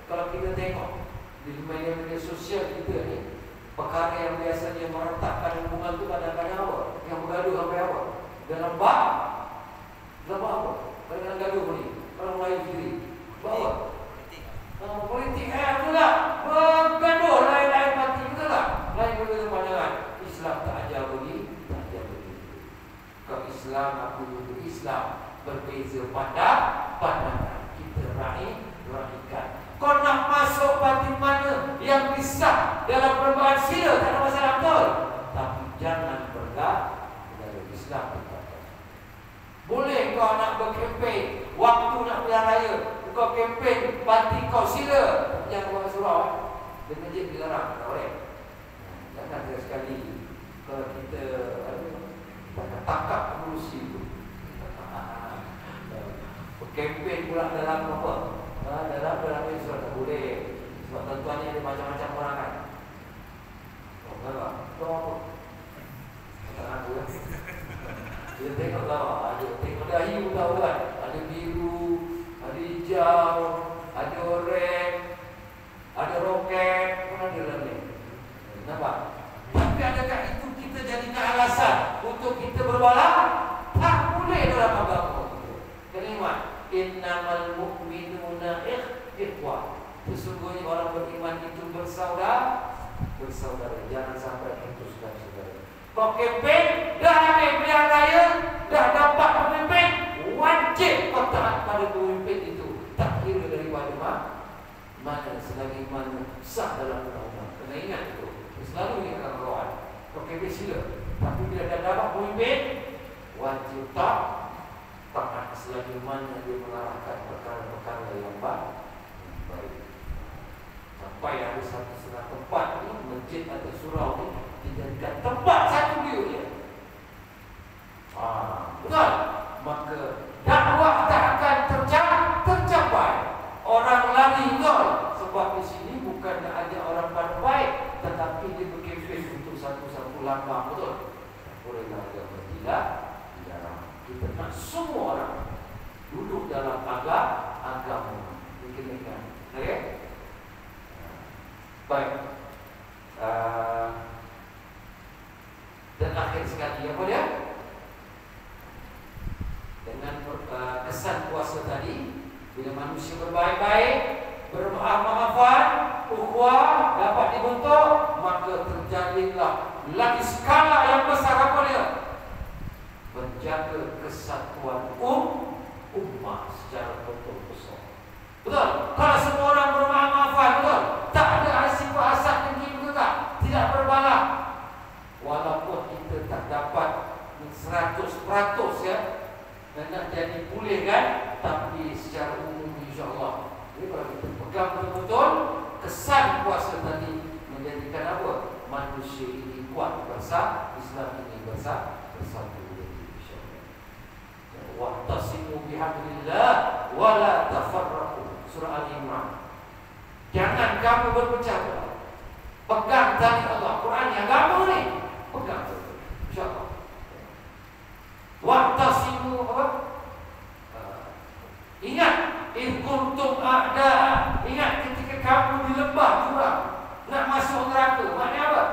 kalau kita tengok di media sosial kita ni, perkara yang biasanya meretakkan hubungan tu kadang-kadang apa? Yang bergaduh sampai apa? Dalam bab apa? Dalam gaduh ni. Orang Melayu sendiri. Bawa. Politik betul tak? Bergaduh lain-lain parti betul tak? Lain berbeza pandangan. Islam tak ajar begitu. Kau Islam, aku juga Islam. Berbeza pandangan. Kita raihkan. Kau nak masuk parti mana yang bisa dalam perubahan sila, tak ada masalah betul. Tapi jangan bergabung dalam Islam. Boleh kau nak berkempen, waktu nak pilihan raya, kau kempen parti kau sila. Jangan buat surau. Di masjid dilarang, tak boleh. Jangan sekali kalau kita tangkap pengurusi itu. Berkempen pula dalam apa? Dalam Islam tak boleh. Sebab tentuannya ada macam-macam orang kan. Tahu apa? Tak aku kan. Kita tengok tahu. Tengok dahi pun tahu kan. Ada biru, ada hijau, ada oranye, ada roket. Pun ada dalam ni. Nampak? Tapi adakah itu kita jadikan alasan untuk kita berbalah? Tak boleh dalam agama. Kalimat innamal mu'minuna ikhwah. Sesungguhnya orang beriman itu bersaudara. Jangan sampai putuskan saudara. Kau kempen, dah ambil pilihan raya, dah dapat pemimpin, wajib kau taat pada pemimpin itu. Tak kira daripada mana, selagi mana sah dalam undang-undang. Kena ingat itu. Selalu ingatkan kawan. Kau kempen sila. Tapi bila dah dapat pemimpin, wajib taat selagi mana dia mengarahkan perkara-perkara yang baik. Sampai ada satu setengah tempat ni, masjid atau surau ni dijadikan tempat satu view je. Betul? Maka dakwah tak akan tercapai. Orang lari betul. Sebab di sini bukan nak ajak orang pada baik, tetapi dia berkempen untuk satu-satu lambang. Betul? Boleh agak bertilak. Kita nak semua orang duduk dalam agama. Dikirakan. Okey? Baik. Dan akhir sekali apa dia? Dengan kesan puasa tadi, bila manusia berbaik-baik, bermaaf-maafan, ukhuwah dapat dibentuk, maka terjalinlah lagi skala yang besar. Apa dia? Menjaga kesatuan ummah secara betul-betul. Betul? Kalau semua orang bermaaf-maafan, betul? Tak ada sifat hasad dengki, betul tak? Tidak berbalah. Walaupun kita tak dapat 100% ya, dan nak jadi pulih kan, tapi secara umum insya-Allah. Jadi kalau kita pegang betul-betul kesan puasa tadi, menjadikan apa? Manusia ini kuat bersama, Islam ini bersatu. Wa'tasimu bihablillah wa la tafarraqu. Surah Al-Imran. Jangan kamu berpecah belah. Pegang tali Allah, Quran yang agama ni. Pegang betul. Insya-Allah. Wa'tasimu apa? Ingat in kuntum a'da. Ingat ketika kamu di lembah jurang nak masuk neraka. Maknanya apa?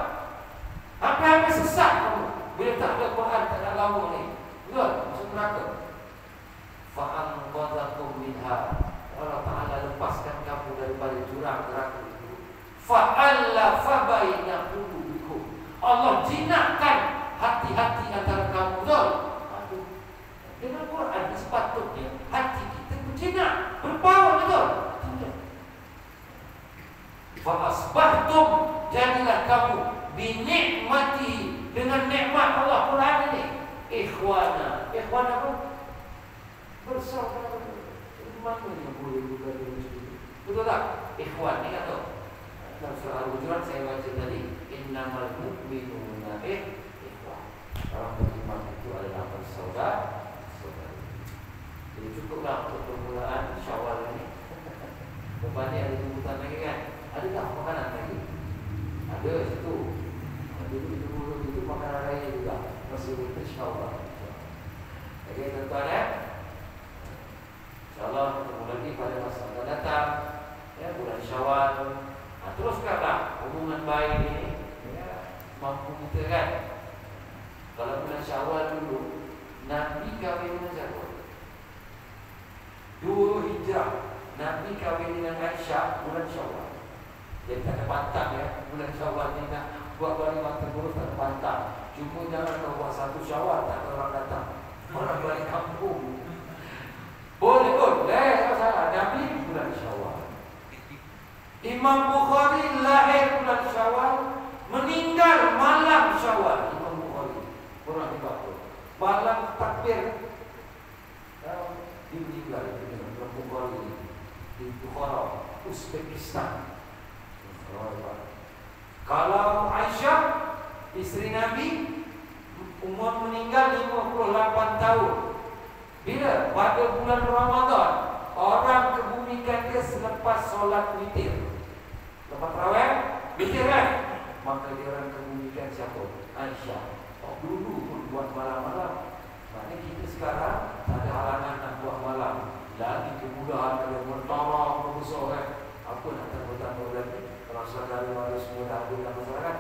Hampir sesat kamu. Bila tak ada Quran, tak ada agama ni. Betul? Masuk neraka. Fa'anqadhakum minha. Allah Ta'ala lepaskan kamu daripada jurang neraka itu. Fa'allafa baina qulubikum. Allah jinakkan hati-hati antara kamu. Betul? Dengan Quran sepatutnya hati kita berjinak, berpower. Betul? Fa'asbahtum, jadilah kamu binikmati, dengan nikmat Allah Quran ini, ikhwana. Ikhwana apa? Bersaudara. Mana yang boleh berada di situ? Betul tak? Ikhwan, ingat tak? Dalam surah Al-Hujurat saya baca tadi, innamal mu'minuna ikhwan. Orang beriman itu adalah bersaudara. Jadi cukuplah untuk permulaan Syawal ini. Lepas ni ada jemputan lagi kan? Adakah makanan lagi? Ada situ. Dulu itu makanan raya juga. Masih insya-Allah. Okey, tuan-tuan ya. InsyaAllah ketemu lagi pada masa akan datang, ya, bulan Syawal. Teruskanlah hubungan baik ini, ya, mampu kita kan. Kalau bulan Syawal dulu Nabi kahwin dengan siapa? 2 Hijrah. Nabi kahwin dengan Aisyah bulan Syawal. Dia tak ada pantang ya. Bulan Syawal ni nak buat walimah terburuk tak ada pantang. Cuma jangan kau buat 1 Syawal tak ada orang datang. Orang balik kampung. Boleh. Tak salah. Nabi bulan Syawal. Imam Bukhari lahir bulan Syawal, meninggal malam Syawal. Imam Bukhari orang dibakar malam takbir. Dia meninggal Imam Bukhari di Bukhara, Uzbekistan. Kalau Aisyah isteri Nabi, umur meninggal 58 tahun. Bila? Pada bulan Ramadan. Orang kebumikan dia selepas solat witir. Lepas tarawih, witir kan? Maka dia orang kebumikan siapa? Aisyah. Dulu pun buat malam-malam. Maknanya kita sekarang tak ada halangan nak buat malam. Lagi kemudahan ada bertolak, berbesar kan? Apa nak tambah-tambah lagi? Kalau saudara ada semua dah ada dalam masyarakat,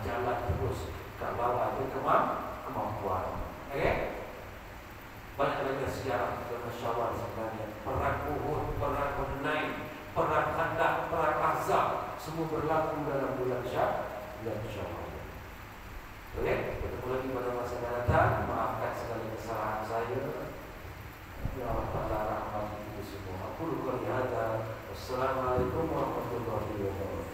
jalan terus. Kat bawah ada kemampuan. Okay? Banyak lagi sejarah dalam Syawal sebenarnya. Perang Uhud, perang Hunain, perang Khandaq, perang Ahzab, semua berlaku dalam bulan Syawal. Okey, bertemu lagi pada masa yang datang. Maafkan segala kesalahan saya. Ya Allah Ta'ala rahmat kita semua. Aku lupa lihat. Wassalamualaikum warahmatullahi wabarakatuh.